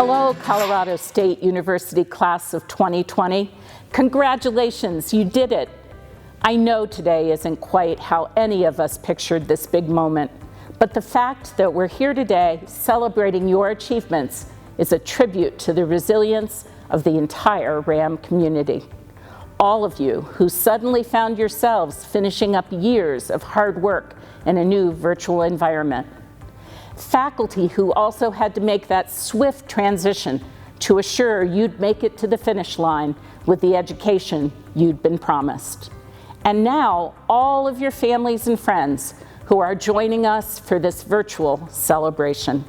Hello, Colorado State University class of 2020. Congratulations, you did it. I know today isn't quite how any of us pictured this big moment, but the fact that we're here today celebrating your achievements is a tribute to the resilience of the entire RAM community. All of you who suddenly found yourselves finishing up years of hard work in a new virtual environment. Faculty who also had to make that swift transition to assure you'd make it to the finish line with the education you'd been promised. And now, all of your families and friends who are joining us for this virtual celebration.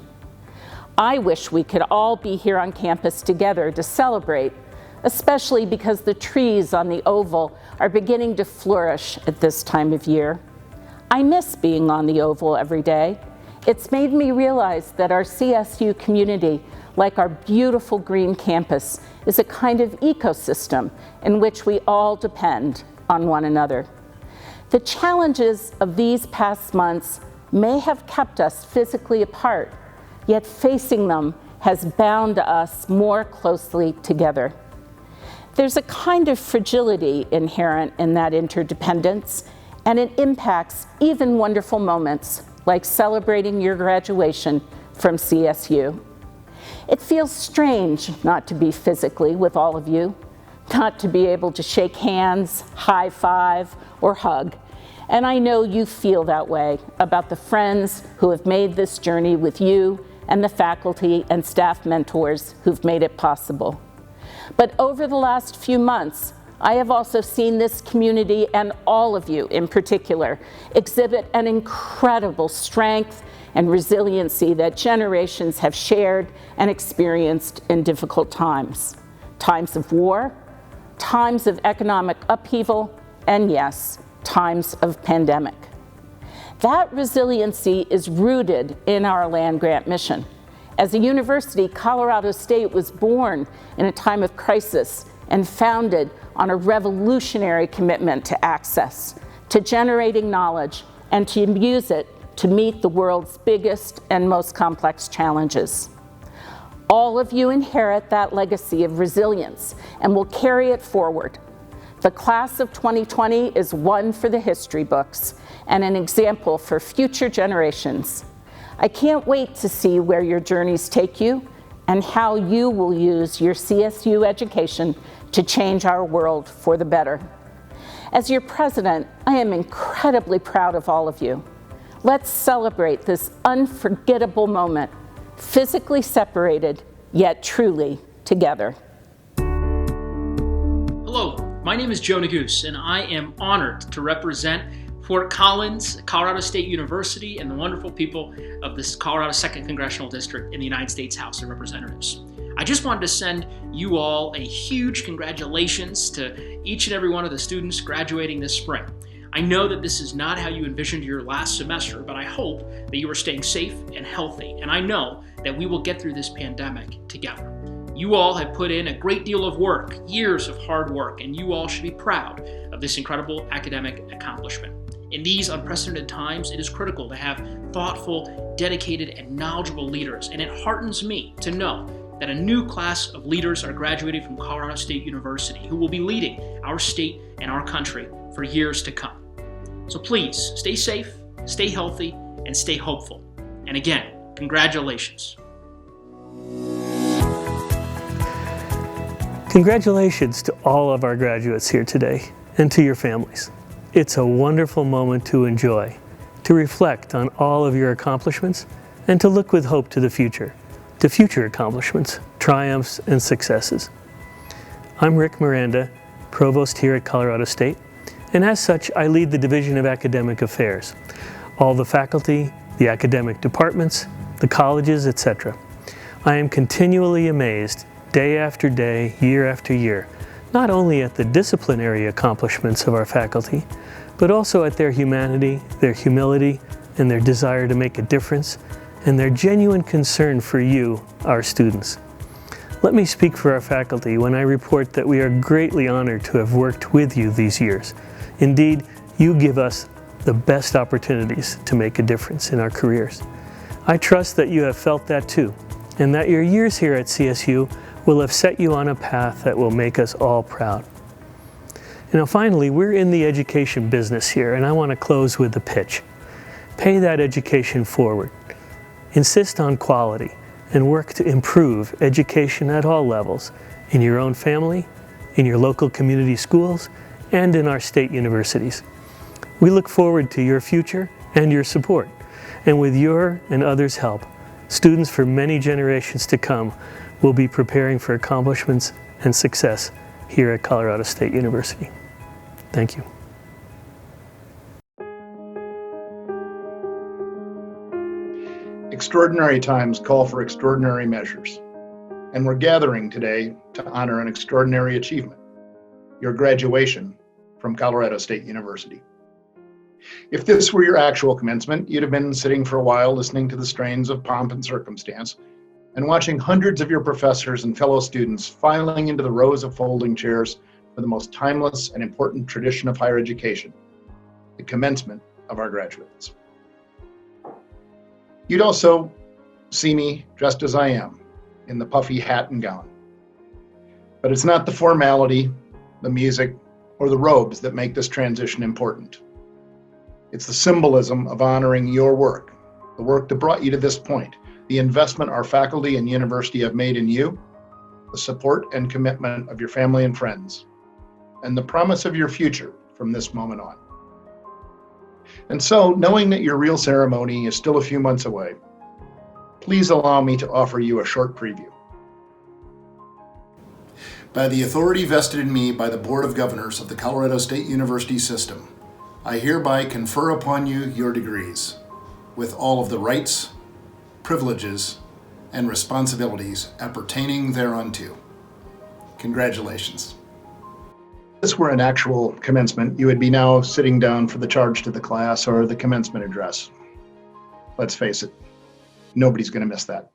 I wish we could all be here on campus together to celebrate, especially because the trees on the Oval are beginning to flourish at this time of year. I miss being on the Oval every day. It's made me realize that our CSU community, like our beautiful green campus, is a kind of ecosystem in which we all depend on one another. The challenges of these past months may have kept us physically apart, yet facing them has bound us more closely together. There's a kind of fragility inherent in that interdependence, and it impacts even wonderful moments like celebrating your graduation from CSU. It feels strange not to be physically with all of you, not to be able to shake hands, high five, or hug. And I know you feel that way about the friends who have made this journey with you and the faculty and staff mentors who've made it possible. But over the last few months, I have also seen this community, and all of you in particular, exhibit an incredible strength and resiliency that generations have shared and experienced in difficult times. Times of war, times of economic upheaval, and yes, times of pandemic. That resiliency is rooted in our land-grant mission. As a university, Colorado State was born in a time of crisis and founded on a revolutionary commitment to access, to generating knowledge, and to use it to meet the world's biggest and most complex challenges. All of you inherit that legacy of resilience and will carry it forward. The class of 2020 is one for the history books and an example for future generations. I can't wait to see where your journeys take you and how you will use your CSU education to change our world for the better. As your president, I am incredibly proud of all of you. Let's celebrate this unforgettable moment, physically separated, yet truly together. Hello, my name is Joe Neguse, and I am honored to represent Fort Collins, Colorado State University, and the wonderful people of this Colorado 2nd Congressional District in the United States House of Representatives. I just wanted to send you all a huge congratulations to each and every one of the students graduating this spring. I know that this is not how you envisioned your last semester, but I hope that you are staying safe and healthy, and I know that we will get through this pandemic together. You all have put in a great deal of work, years of hard work, and you all should be proud of this incredible academic accomplishment. In these unprecedented times, it is critical to have thoughtful, dedicated, and knowledgeable leaders, and it heartens me to know that a new class of leaders are graduating from Colorado State University who will be leading our state and our country for years to come. So please, stay safe, stay healthy, and stay hopeful. And again, congratulations. Congratulations to all of our graduates here today and to your families. It's a wonderful moment to enjoy, to reflect on all of your accomplishments, and to look with hope to the future, to future accomplishments, triumphs, and successes. I'm Rick Miranda, Provost here at Colorado State, and as such, I lead the Division of Academic Affairs, all the faculty, the academic departments, the colleges, etc. I am continually amazed, day after day, year after year, not only at the disciplinary accomplishments of our faculty, but also at their humanity, their humility, and their desire to make a difference, and their genuine concern for you, our students. Let me speak for our faculty when I report that we are greatly honored to have worked with you these years. Indeed, you give us the best opportunities to make a difference in our careers. I trust that you have felt that too, and that your years here at CSU will have set you on a path that will make us all proud. Finally, we're in the education business here, and I want to close with the pitch. Pay that education forward. Insist on quality and work to improve education at all levels, in your own family, in your local community schools, and in our state universities. We look forward to your future and your support, and with your and others' help, students for many generations to come will be preparing for accomplishments and success here at Colorado State University. Thank you. Extraordinary times call for extraordinary measures, and we're gathering today to honor an extraordinary achievement, your graduation from Colorado State University. If this were your actual commencement, you'd have been sitting for a while listening to the strains of pomp and circumstance and watching hundreds of your professors and fellow students filing into the rows of folding chairs for the most timeless and important tradition of higher education, the commencement of our graduates. You'd also see me dressed as I am, in the puffy hat and gown. But it's not the formality, the music, or the robes that make this transition important. It's the symbolism of honoring your work, the work that brought you to this point, the investment our faculty and university have made in you, the support and commitment of your family and friends, and the promise of your future from this moment on. And so, knowing that your real ceremony is still a few months away, please allow me to offer you a short preview. By the authority vested in me by the Board of Governors of the Colorado State University System, I hereby confer upon you your degrees, with all of the rights, privileges, and responsibilities appertaining thereunto. Congratulations. If this were an actual commencement, you would be now sitting down for the charge to the class or the commencement address. Let's face it, nobody's going to miss that.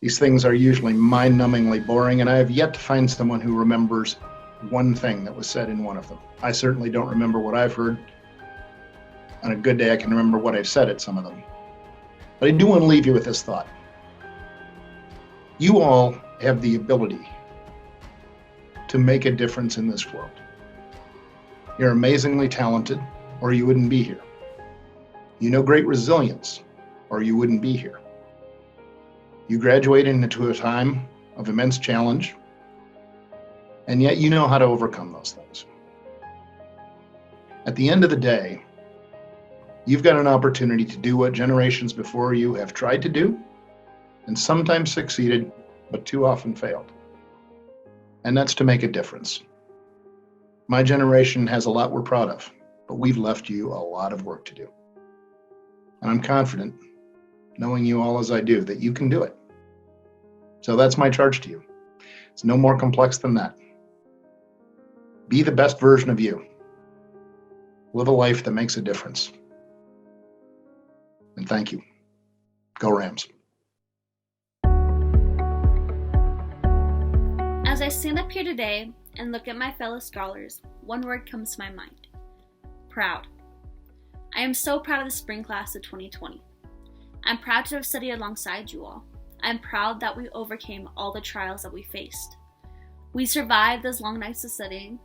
These things are usually mind-numbingly boring, and I have yet to find someone who remembers one thing that was said in one of them. I certainly don't remember what I've heard. On a good day, I can remember what I've said at some of them. But I do want to leave you with this thought. You all have the ability to make a difference in this world. You're amazingly talented, or you wouldn't be here. You know great resilience, or you wouldn't be here. You graduated into a time of immense challenge, and yet you know how to overcome those things. At the end of the day, you've got an opportunity to do what generations before you have tried to do, and sometimes succeeded, but too often failed. And that's to make a difference. My generation has a lot we're proud of, but we've left you a lot of work to do. And I'm confident, knowing you all as I do, that you can do it. So that's my charge to you. It's no more complex than that. Be the best version of you. Live a life that makes a difference. And thank you. Go Rams. As I stand up here today and look at my fellow scholars, one word comes to my mind: proud. I am so proud of the spring class of 2020. I'm proud to have studied alongside you all. I'm proud that we overcame all the trials that we faced. We survived those long nights of studying,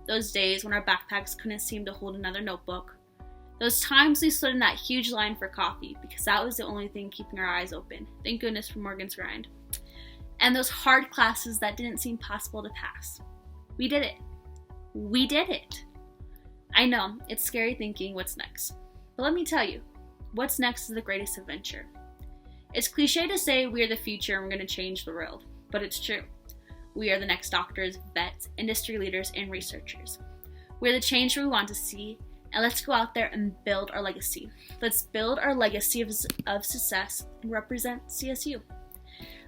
those days when our backpacks couldn't seem to hold another notebook, those times we stood in that huge line for coffee because that was the only thing keeping our eyes open. Thank goodness for Morgan's Grind. And those hard classes that didn't seem possible to pass. We did it. We did it. I know, it's scary thinking what's next. But let me tell you, what's next is the greatest adventure. It's cliche to say we are the future and we're going to change the world, but it's true. We are the next doctors, vets, industry leaders, and researchers. We're the change we want to see, and let's go out there and build our legacy. Let's build our legacy of success and represent CSU.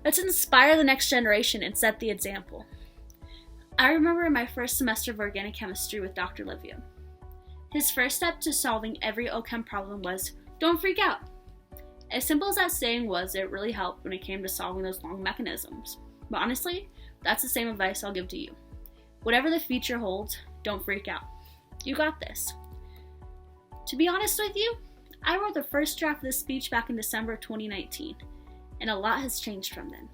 Let's inspire the next generation and set the example. I remember in my first semester of organic chemistry with Dr. Livia. His first step to solving every OChem problem was, don't freak out. As simple as that saying was, it really helped when it came to solving those long mechanisms. But honestly, that's the same advice I'll give to you. Whatever the future holds, don't freak out. You got this. To be honest with you, I wrote the first draft of this speech back in December of 2019, and a lot has changed from then.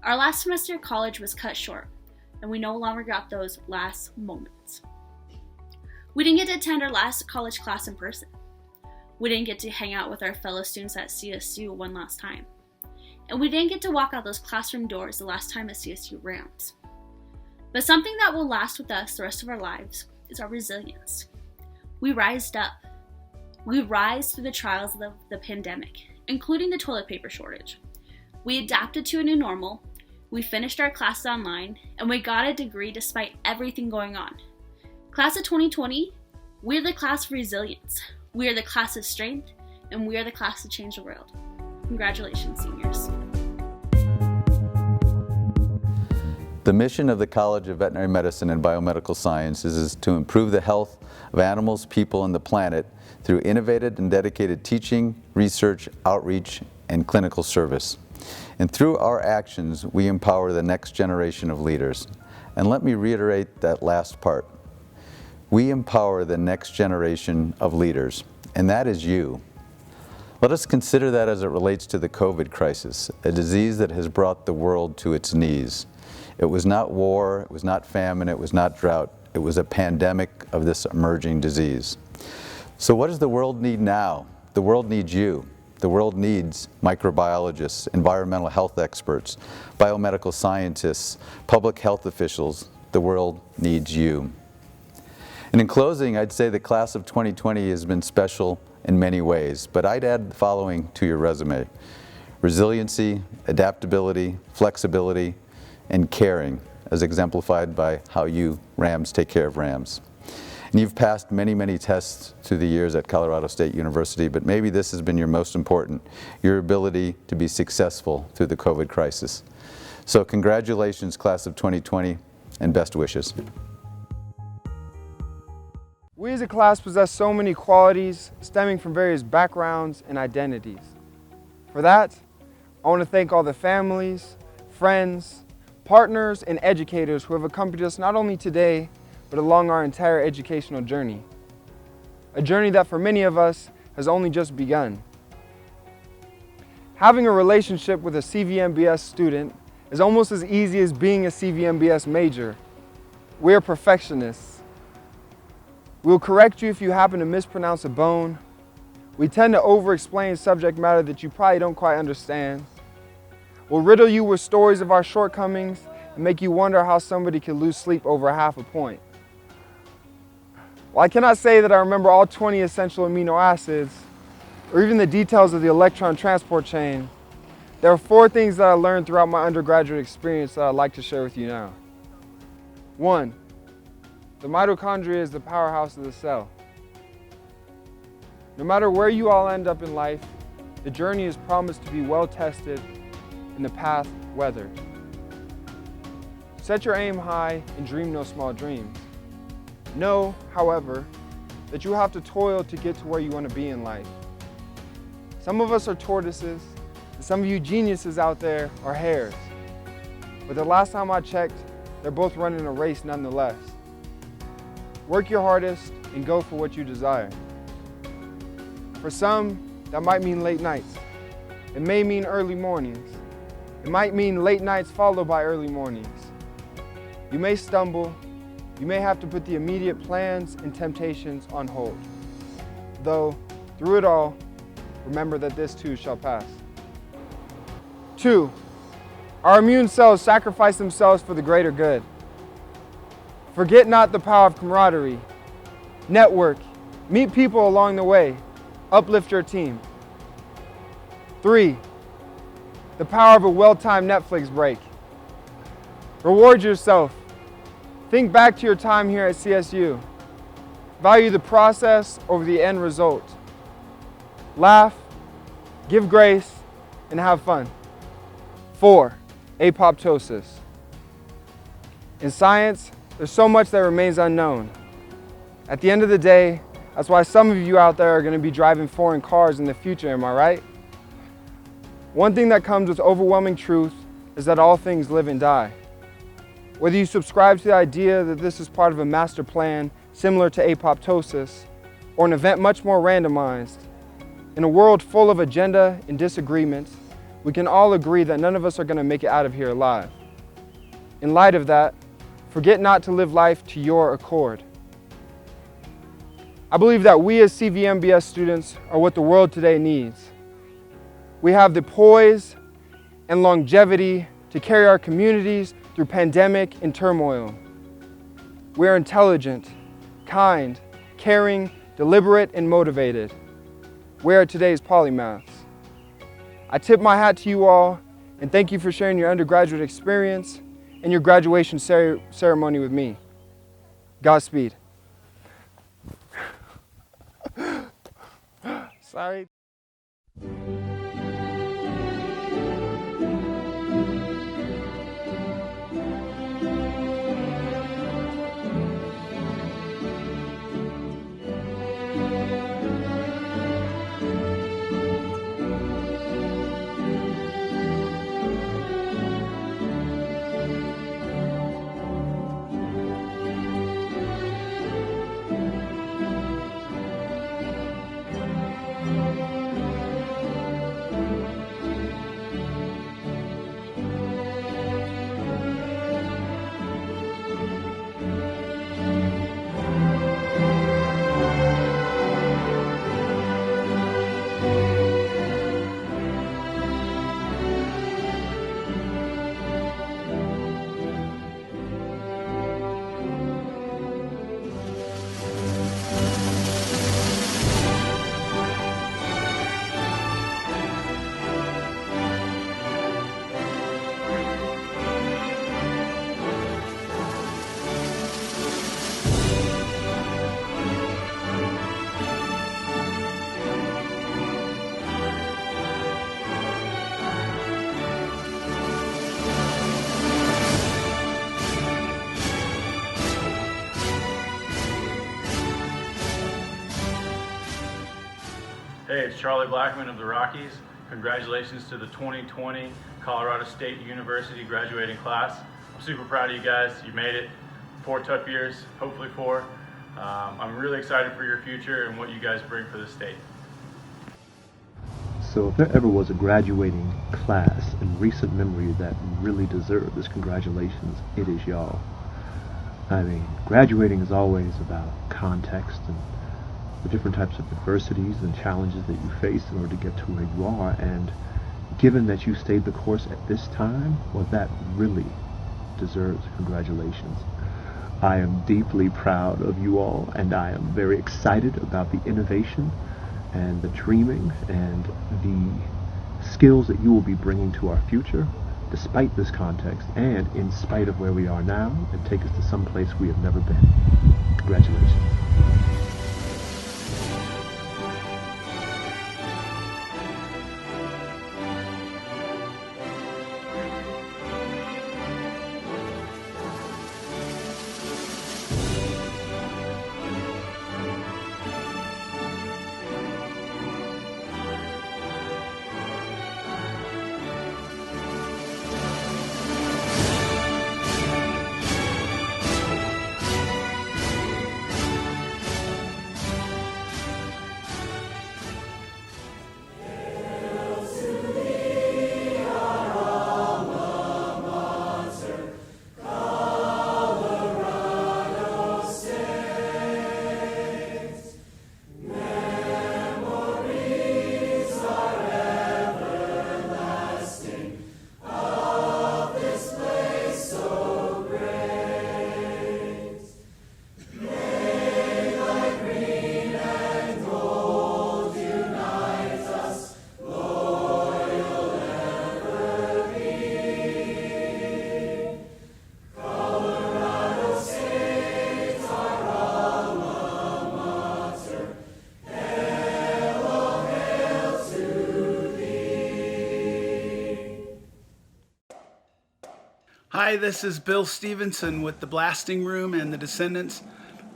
Our last semester of college was cut short, and we no longer got those last moments. We didn't get to attend our last college class in person. We didn't get to hang out with our fellow students at CSU one last time. And we didn't get to walk out those classroom doors the last time at CSU rounds. But something that will last with us the rest of our lives is our resilience. We rised up. We rise through the trials of the pandemic, including the toilet paper shortage. We adapted to a new normal, we finished our classes online, and we got a degree despite everything going on. Class of 2020, we're the class of resilience, we are the class of strength, and we are the class to change the world. Congratulations, seniors. The mission of the College of Veterinary Medicine and Biomedical Sciences is to improve the health of animals, people, and the planet through innovative and dedicated teaching, research, outreach, and clinical service. And through our actions, we empower the next generation of leaders. And let me reiterate that last part. We empower the next generation of leaders, and that is you. Let us consider that as it relates to the COVID crisis, a disease that has brought the world to its knees. It was not war, it was not famine, it was not drought. It was a pandemic of this emerging disease. So what does the world need now? The world needs you. The world needs microbiologists, environmental health experts, biomedical scientists, public health officials. The world needs you. And in closing, I'd say the class of 2020 has been special in many ways, but I'd add the following to your resume: resiliency, adaptability, flexibility, and caring, as exemplified by how you Rams take care of Rams. And you've passed many, many tests through the years at Colorado State University, but maybe this has been your most important, your ability to be successful through the COVID crisis. So congratulations, class of 2020, and best wishes. We as a class possess so many qualities stemming from various backgrounds and identities. For that, I want to thank all the families, friends, partners, and educators who have accompanied us not only today, but along our entire educational journey. A journey that for many of us has only just begun. Having a relationship with a CVMBS student is almost as easy as being a CVMBS major. We are perfectionists. We will correct you if you happen to mispronounce a bone. We tend to over-explain subject matter that you probably don't quite understand. We'll riddle you with stories of our shortcomings and make you wonder how somebody could lose sleep over half a point. While I cannot say that I remember all 20 essential amino acids, or even the details of the electron transport chain, there are 4 things that I learned throughout my undergraduate experience that I'd like to share with you now. 1. The mitochondria is the powerhouse of the cell. No matter where you all end up in life, the journey is promised to be well tested and the path weathered. Set your aim high and dream no small dreams. Know, however, that you have to toil to get to where you want to be in life. Some of us are tortoises, and some of you geniuses out there are hares. But the last time I checked, they're both running a race nonetheless. Work your hardest and go for what you desire. For some, that might mean late nights. It may mean early mornings. It might mean late nights followed by early mornings. You may stumble. You may have to put the immediate plans and temptations on hold. Though, through it all, remember that this too shall pass. 2. Our immune cells sacrifice themselves for the greater good. Forget not the power of camaraderie. Network. Meet people along the way. Uplift your team. 3. The power of a well-timed Netflix break. Reward yourself. Think back to your time here at CSU. Value the process over the end result. Laugh, give grace, and have fun. 4. Apoptosis. In science, there's so much that remains unknown. At the end of the day, that's why some of you out there are going to be driving foreign cars in the future, am I right? One thing that comes with overwhelming truth is that all things live and die. Whether you subscribe to the idea that this is part of a master plan similar to apoptosis, or an event much more randomized, in a world full of agenda and disagreement, we can all agree that none of us are going to make it out of here alive. In light of that, forget not to live life to your accord. I believe that we as CVMBS students are what the world today needs. We have the poise and longevity to carry our communities through pandemic and turmoil. We are intelligent, kind, caring, deliberate, and motivated. We are today's polymaths. I tip my hat to you all and thank you for sharing your undergraduate experience and your graduation ceremony with me. Godspeed. Sorry. Hey, it's Charlie Blackman of the Rockies. Congratulations to the 2020 Colorado State University graduating class. I'm super proud of you guys. You made it. 4 tough years, hopefully 4. I'm really excited for your future and what you guys bring for the state. So if there ever was a graduating class in recent memory that really deserved this congratulations, it is y'all. I mean, graduating is always about context and the different types of adversities and challenges that you face in order to get to where you are, and given that you stayed the course at this time, well, that really deserves congratulations. I am deeply proud of you all, and I am very excited about the innovation and the dreaming and the skills that you will be bringing to our future, despite this context and in spite of where we are now, and take us to some place we have never been. Congratulations. Hi, this is Bill Stevenson with the Blasting Room and the Descendants.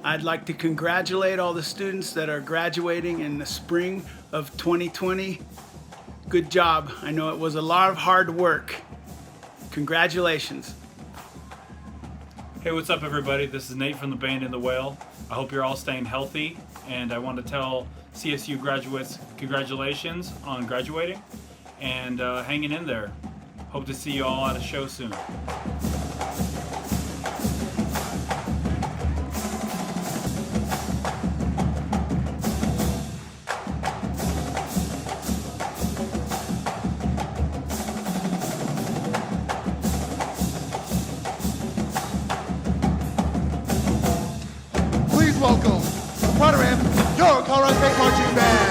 I'd like to congratulate all the students that are graduating in the spring of 2020. Good job. I know it was a lot of hard work. Congratulations. Hey, what's up everybody? This is Nate from the band In the Whale. I hope you're all staying healthy, and I want to tell CSU graduates congratulations on graduating. and hanging in there. Hope to see you all at a show soon. Please welcome the front of him, your Colorado State Marching Band.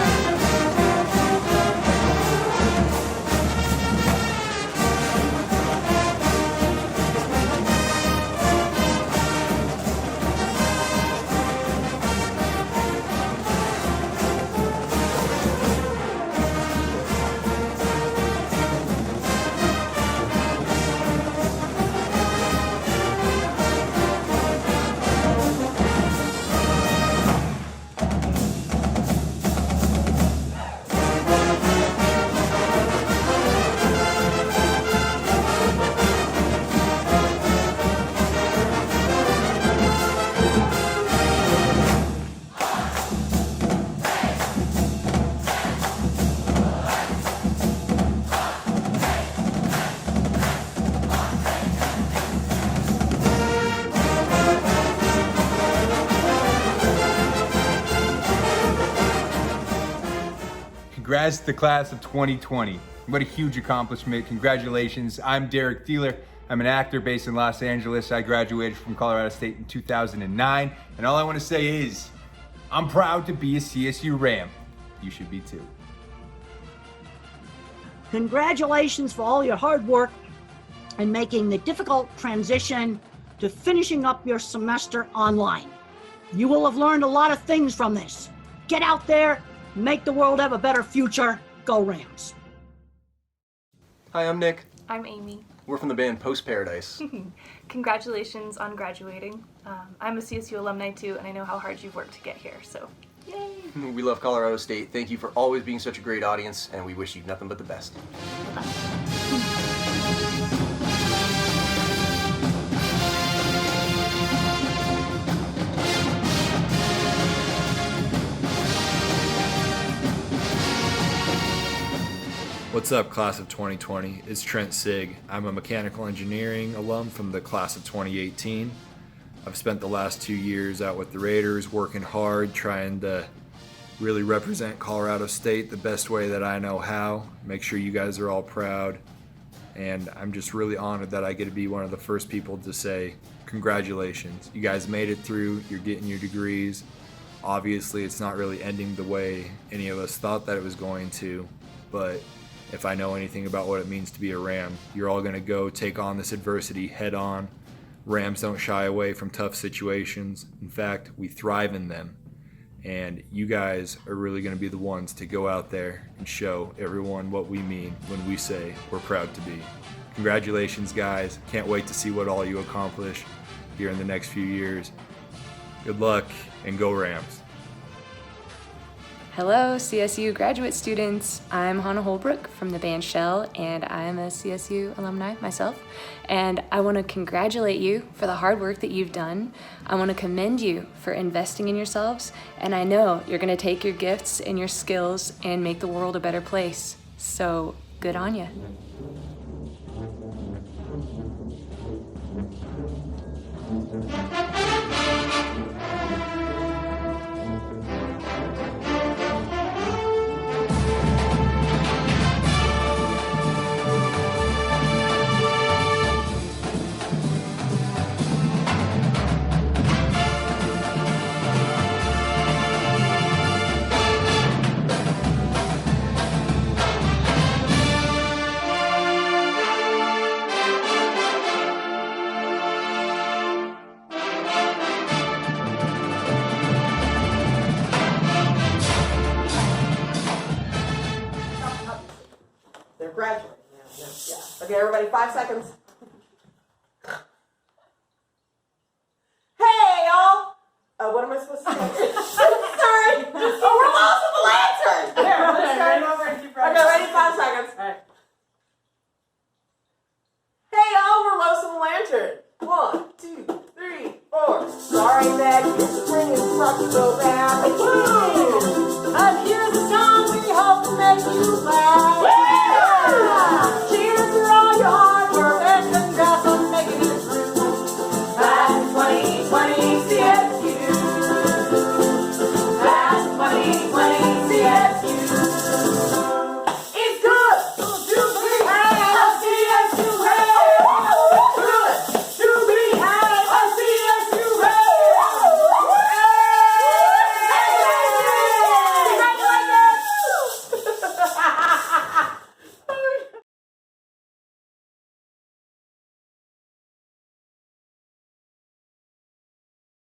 Congrats to the class of 2020. What a huge accomplishment. Congratulations. I'm Derek Thieler. I'm an actor based in Los Angeles. I graduated from Colorado State in 2009. And all I want to say is, I'm proud to be a CSU Ram. You should be too. Congratulations for all your hard work and making the difficult transition to finishing up your semester online. You will have learned a lot of things from this. Get out there, make the world have a better future. Go Rams. Hi, I'm Nick. I'm Amy. We're from the band Post Paradise. Congratulations on graduating. I'm a CSU alumni too, and I know how hard you've worked to get here, so yay! We love Colorado State. Thank you for always being such a great audience, and we wish you nothing but the best. What's up, class of 2020? It's Trent Sig. I'm a mechanical engineering alum from the class of 2018. I've spent the last 2 years out with the Raiders, working hard, trying to really represent Colorado State the best way that I know how. Make sure you guys are all proud. And I'm just really honored that I get to be one of the first people to say, congratulations. You guys made it through, you're getting your degrees. Obviously, it's not really ending the way any of us thought that it was going to, but if I know anything about what it means to be a Ram, you're all going to go take on this adversity head on. Rams don't shy away from tough situations. In fact, we thrive in them. And you guys are really going to be the ones to go out there and show everyone what we mean when we say we're proud to be. Congratulations, guys. Can't wait to see what all you accomplish here in the next few years. Good luck and go Rams. Hello, CSU graduate students. I'm Hannah Holbrook from the band Shell, and I'm a CSU alumni myself. And I want to congratulate you for the hard work that you've done. I want to commend you for investing in yourselves, and I know you're going to take your gifts and your skills and make the world a better place. So good on you. They're graduating now. Yeah. Okay, everybody, 5 seconds. Hey, y'all! What am I supposed to say? Sorry! Oh, we're lost with the lantern! Here, let's start over and keep running. Okay, ready? 5 seconds. All right. Hey, y'all, we're lost with the lantern. 1, 2, 3, 4. Sorry that you're swinging such so bad. Woo! And here's the song we hope to make you laugh.